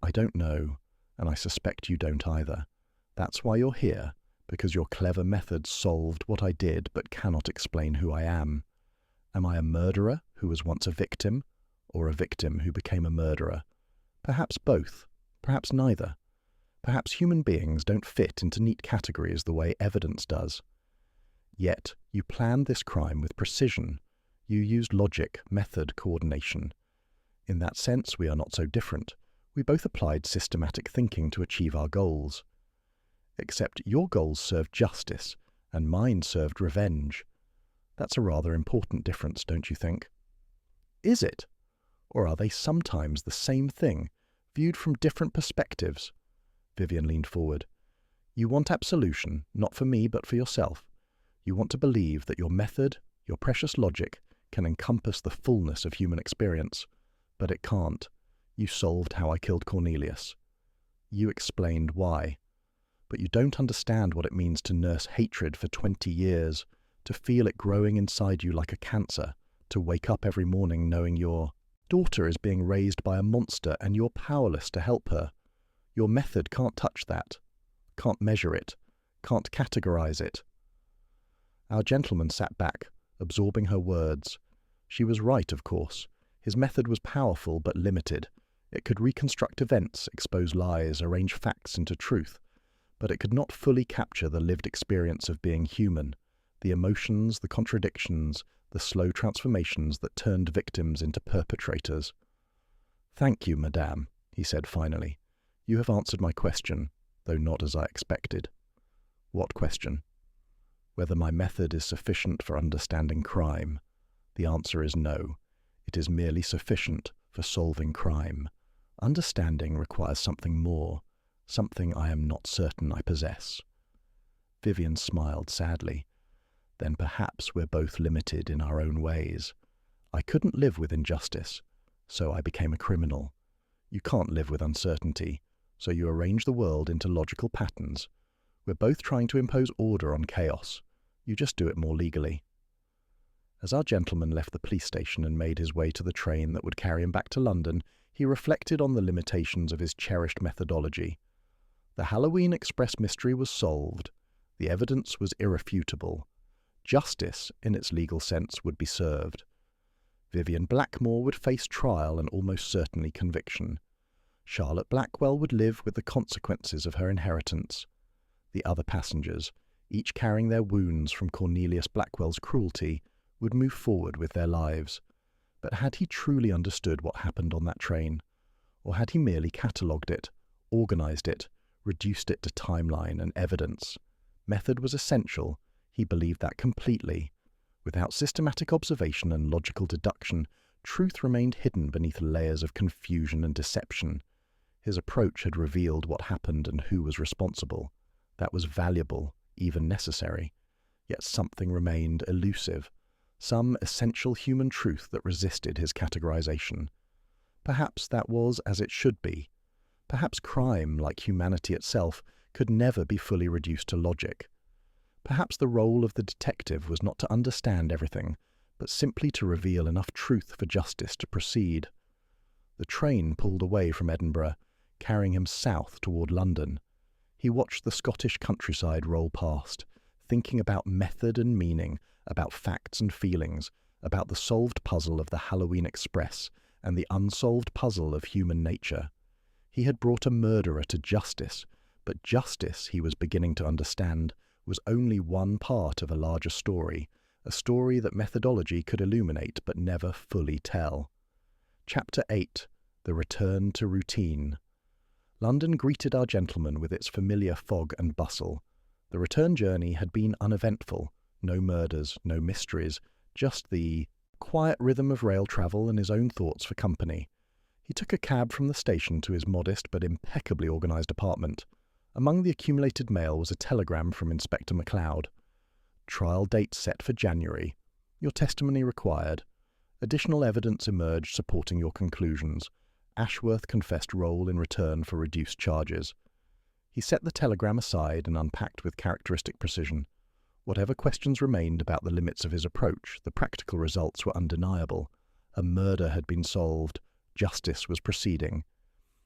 "I don't know, and I suspect you don't either. That's why you're here, because your clever methods solved what I did but cannot explain who I am. Am I a murderer who was once a victim, or a victim who became a murderer? Perhaps both, perhaps neither. Perhaps human beings don't fit into neat categories the way evidence does. Yet you planned this crime with precision. You used logic, method, coordination. In that sense, we are not so different. We both applied systematic thinking to achieve our goals. Except your goals served justice, and mine served revenge. That's a rather important difference, don't you think?" "Is it? Or are they sometimes the same thing, viewed from different perspectives?" Vivian leaned forward. "You want absolution, not for me, but for yourself. You want to believe that your method, your precious logic, can encompass the fullness of human experience. But it can't. You solved how I killed Cornelius. You explained why. But you don't understand what it means to nurse hatred for 20 years, to feel it growing inside you like a cancer, to wake up every morning knowing your daughter is being raised by a monster and you're powerless to help her. Your method can't touch that, can't measure it, can't categorize it." Our gentleman sat back, absorbing her words. She was right, of course. His method was powerful but limited. It could reconstruct events, expose lies, arrange facts into truth, but it could not fully capture the lived experience of being human, the emotions, the contradictions, the slow transformations that turned victims into perpetrators. "Thank you, madame," he said finally. "You have answered my question, though not as I expected." "What question?" "Whether my method is sufficient for understanding crime. The answer is no. It is merely sufficient for solving crime. Understanding requires something more, something I am not certain I possess." Vivian smiled sadly. "Then perhaps we're both limited in our own ways. I couldn't live with injustice, so I became a criminal. You can't live with uncertainty, so you arrange the world into logical patterns. We're both trying to impose order on chaos. You just do it more legally." As our gentleman left the police station and made his way to the train that would carry him back to London, he reflected on the limitations of his cherished methodology. The Halloween Express mystery was solved. The evidence was irrefutable. Justice, in its legal sense, would be served. Vivian Blackmore would face trial and almost certainly conviction. Charlotte Blackwell would live with the consequences of her inheritance. The other passengers, each carrying their wounds from Cornelius Blackwell's cruelty, would move forward with their lives. But had he truly understood what happened on that train? Or had he merely catalogued it, organised it, reduced it to timeline and evidence? Method was essential. He believed that completely. Without systematic observation and logical deduction, truth remained hidden beneath layers of confusion and deception. His approach had revealed what happened and who was responsible. That was valuable, even necessary. Yet something remained elusive, some essential human truth that resisted his categorization. Perhaps that was as it should be. Perhaps crime, like humanity itself, could never be fully reduced to logic. Perhaps the role of the detective was not to understand everything, but simply to reveal enough truth for justice to proceed. The train pulled away from Edinburgh, carrying him south toward London. He watched the Scottish countryside roll past, thinking about method and meaning, about facts and feelings, about the solved puzzle of the Halloween Express and the unsolved puzzle of human nature. He had brought a murderer to justice, but justice, he was beginning to understand, was only one part of a larger story, a story that methodology could illuminate but never fully tell. Chapter 8. The Return to Routine. London greeted our gentleman with its familiar fog and bustle. The return journey had been uneventful. No murders, no mysteries, just the quiet rhythm of rail travel and his own thoughts for company. He took a cab from the station to his modest but impeccably organised apartment. Among the accumulated mail was a telegram from Inspector MacLeod. Trial date set for January. Your testimony required. Additional evidence emerged supporting your conclusions. Ashworth confessed role in return for reduced charges. He set the telegram aside and unpacked with characteristic precision. Whatever questions remained about the limits of his approach, the practical results were undeniable. A murder had been solved. Justice was proceeding.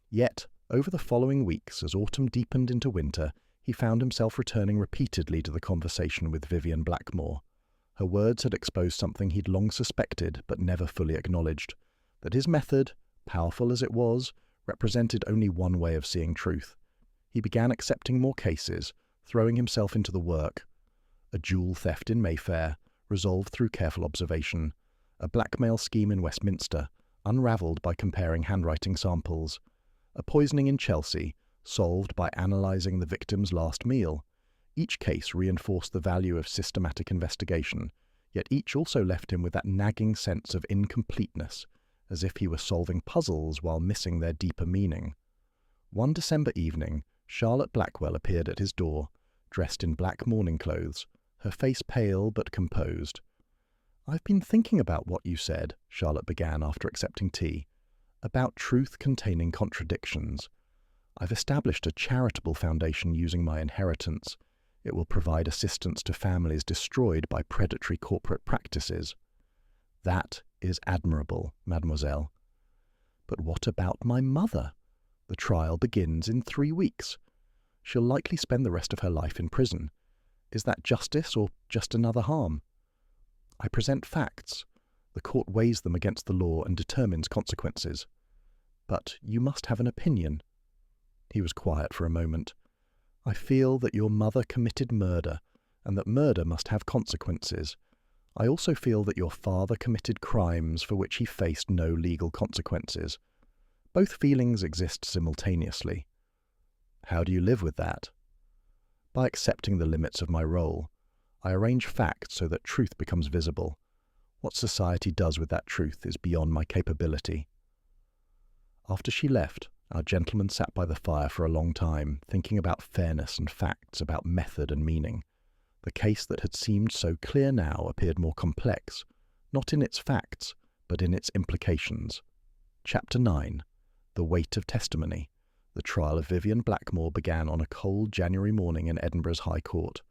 Yet, over the following weeks, as autumn deepened into winter, he found himself returning repeatedly to the conversation with Vivian Blackmore. Her words had exposed something he'd long suspected but never fully acknowledged, that his method, powerful as it was, represented only one way of seeing truth. He began accepting more cases, throwing himself into the work. A jewel theft in Mayfair, resolved through careful observation. A blackmail scheme in Westminster, unravelled by comparing handwriting samples. A poisoning in Chelsea, solved by analysing the victim's last meal. Each case reinforced the value of systematic investigation, yet each also left him with that nagging sense of incompleteness, as if he were solving puzzles while missing their deeper meaning. One December evening, Charlotte Blackwell appeared at his door, dressed in black mourning clothes, her face pale but composed. "I've been thinking about what you said," Charlotte began after accepting tea, "about truth containing contradictions. I've established a charitable foundation using my inheritance. It will provide assistance to families destroyed by predatory corporate practices." "That is admirable, mademoiselle." "But what about my mother? The trial begins in 3 weeks. She'll likely spend the rest of her life in prison. Is that justice or just another harm? I present facts. The court weighs them against the law and determines consequences. But you must have an opinion." He was quiet for a moment. "I feel that your mother committed murder, and that murder must have consequences. I also feel that your father committed crimes for which he faced no legal consequences. Both feelings exist simultaneously. How do you live with that?" "By accepting the limits of my role. I arrange facts so that truth becomes visible. What society does with that truth is beyond my capability." After she left, our gentleman sat by the fire for a long time, thinking about fairness and facts, about method and meaning. The case that had seemed so clear now appeared more complex, not in its facts, but in its implications. Chapter 9. The Weight of Testimony. The trial of Vivian Blackmore began on a cold January morning in Edinburgh's High Court.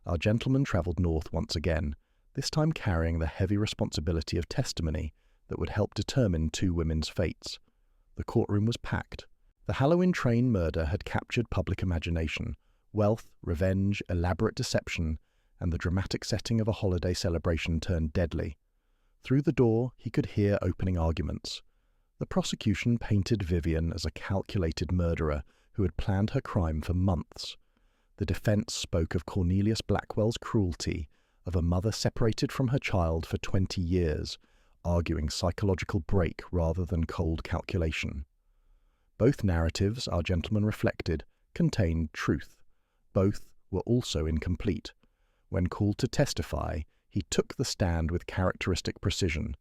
Our gentleman travelled north once again, this time carrying the heavy responsibility of testimony that would help determine 2 women's fates. The courtroom was packed. The Halloween train murder had captured public imagination. Wealth, revenge, elaborate deception, and the dramatic setting of a holiday celebration turned deadly. Through the door, he could hear opening arguments. The prosecution painted Vivian as a calculated murderer who had planned her crime for months. The defence spoke of Cornelius Blackwell's cruelty, of a mother separated from her child for 20 years, arguing psychological break rather than cold calculation. Both narratives, our gentleman reflected, contained truth. Both were also incomplete. When called to testify, he took the stand with characteristic precision.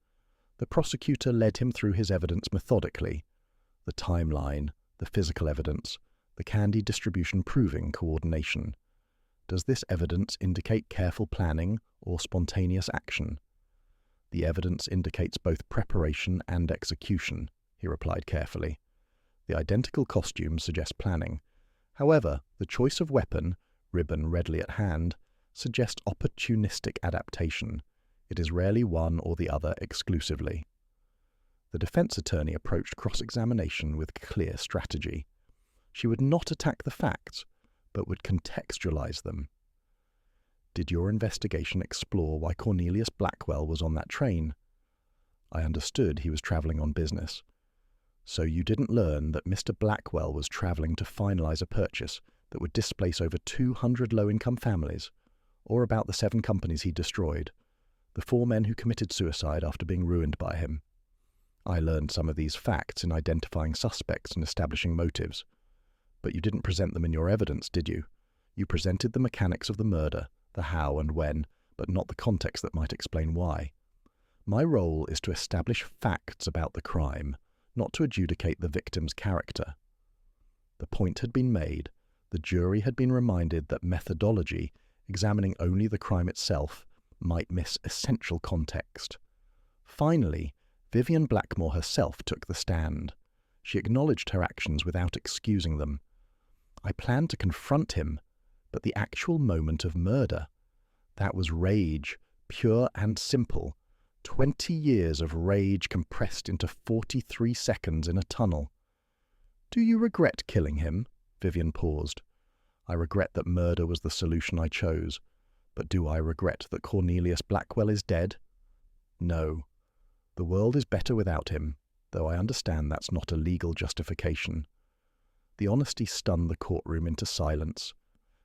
The prosecutor led him through his evidence methodically. The timeline, the physical evidence, the candy distribution proving coordination. Does this evidence indicate careful planning or spontaneous action? The evidence indicates both preparation and execution, he replied carefully. The identical costumes suggest planning. However, the choice of weapon, ribbon readily at hand, suggests opportunistic adaptation. It is rarely one or the other exclusively. The defense attorney approached cross-examination with clear strategy. She would not attack the facts, but would contextualize them. Did your investigation explore why Cornelius Blackwell was on that train? I understood he was travelling on business. So you didn't learn that Mr. Blackwell was travelling to finalise a purchase that would displace over 200 low-income families, or about the 7 companies he destroyed, the 4 men who committed suicide after being ruined by him. I learned some of these facts in identifying suspects and establishing motives. But you didn't present them in your evidence, did you? You presented the mechanics of the murder, the how and when, but not the context that might explain why. My role is to establish facts about the crime, not to adjudicate the victim's character. The point had been made. The jury had been reminded that methodology, examining only the crime itself, might miss essential context. Finally, Vivian Blackmore herself took the stand. She acknowledged her actions without excusing them. I planned to confront him, but the actual moment of murder, that was rage, pure and simple. 20 years of rage compressed into 43 seconds in a tunnel. Do you regret killing him? Vivian paused. I regret that murder was the solution I chose. But do I regret that Cornelius Blackwell is dead? No. The world is better without him, though I understand that's not a legal justification. The honesty stunned the courtroom into silence.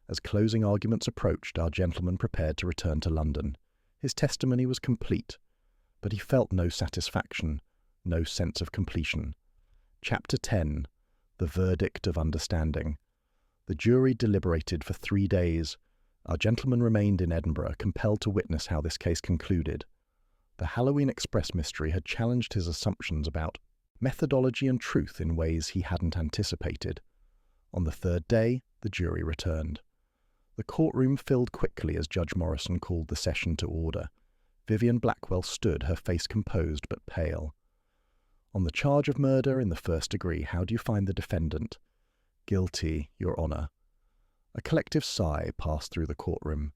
As closing arguments approached, our gentleman prepared to return to London. His testimony was complete, but he felt no satisfaction, no sense of completion. Chapter 10. The Verdict of Understanding. The jury deliberated for 3 days. Our gentleman remained in Edinburgh, compelled to witness how this case concluded. The Halloween Express mystery had challenged his assumptions about methodology and truth in ways he hadn't anticipated. On the 3rd day, the jury returned. The courtroom filled quickly as Judge Morrison called the session to order. Vivian Blackwell stood, her face composed but pale. On the charge of murder in the 1st degree, how do you find the defendant? Guilty, Your Honour. A collective sigh passed through the courtroom.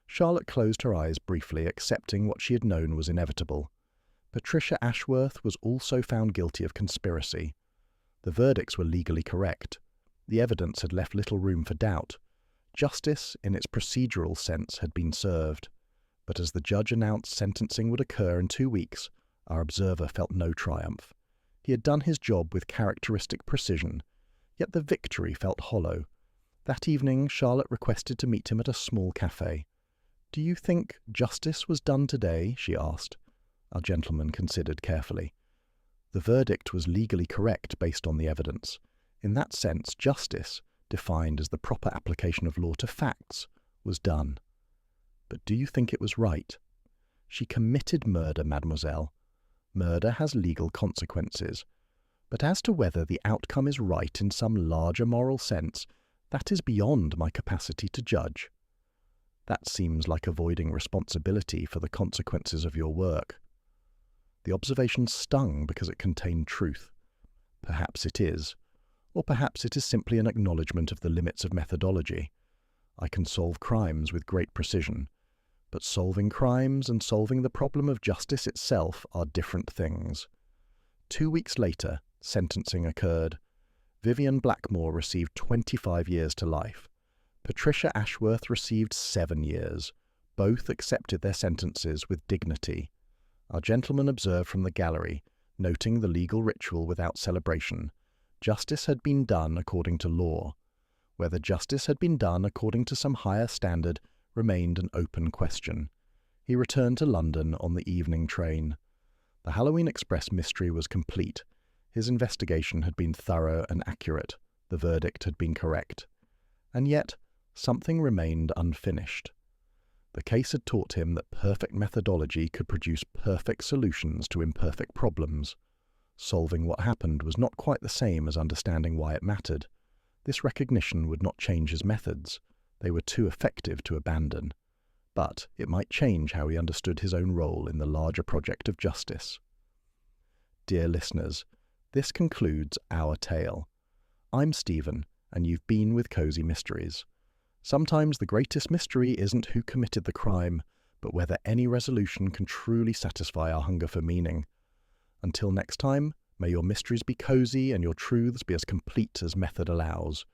Charlotte closed her eyes briefly, accepting what she had known was inevitable. Patricia Ashworth was also found guilty of conspiracy. The verdicts were legally correct. The evidence had left little room for doubt. Justice, in its procedural sense, had been served. But as the judge announced sentencing would occur in 2 weeks, our observer felt no triumph. He had done his job with characteristic precision, yet the victory felt hollow. That evening, Charlotte requested to meet him at a small cafe. "Do you think justice was done today?" she asked. Our gentleman considered carefully. The verdict was legally correct based on the evidence. In that sense, justice, defined as the proper application of law to facts, was done. But do you think it was right? She committed murder, mademoiselle. Murder has legal consequences. But as to whether the outcome is right in some larger moral sense, that is beyond my capacity to judge. That seems like avoiding responsibility for the consequences of your work. The observation stung because it contained truth. Perhaps it is. Or perhaps it is simply an acknowledgement of the limits of methodology. I can solve crimes with great precision, but solving crimes and solving the problem of justice itself are different things. 2 weeks later, sentencing occurred. Vivian Blackmore received 25 years to life. Patricia Ashworth received 7 years. Both accepted their sentences with dignity. Our gentleman observed from the gallery, noting the legal ritual without celebration. Justice had been done according to law. Whether justice had been done according to some higher standard remained an open question. He returned to London on the evening train. The Halloween Express mystery was complete. His investigation had been thorough and accurate. The verdict had been correct. And yet, something remained unfinished. The case had taught him that perfect methodology could produce perfect solutions to imperfect problems. Solving what happened was not quite the same as understanding why it mattered. This recognition would not change his methods. They were too effective to abandon. But it might change how he understood his own role in the larger project of justice. Dear listeners, this concludes our tale. I'm Stephen, and you've been with Cozy Mysteries. Sometimes the greatest mystery isn't who committed the crime, but whether any resolution can truly satisfy our hunger for meaning. Until next time, may your mysteries be cozy and your truths be as complete as method allows.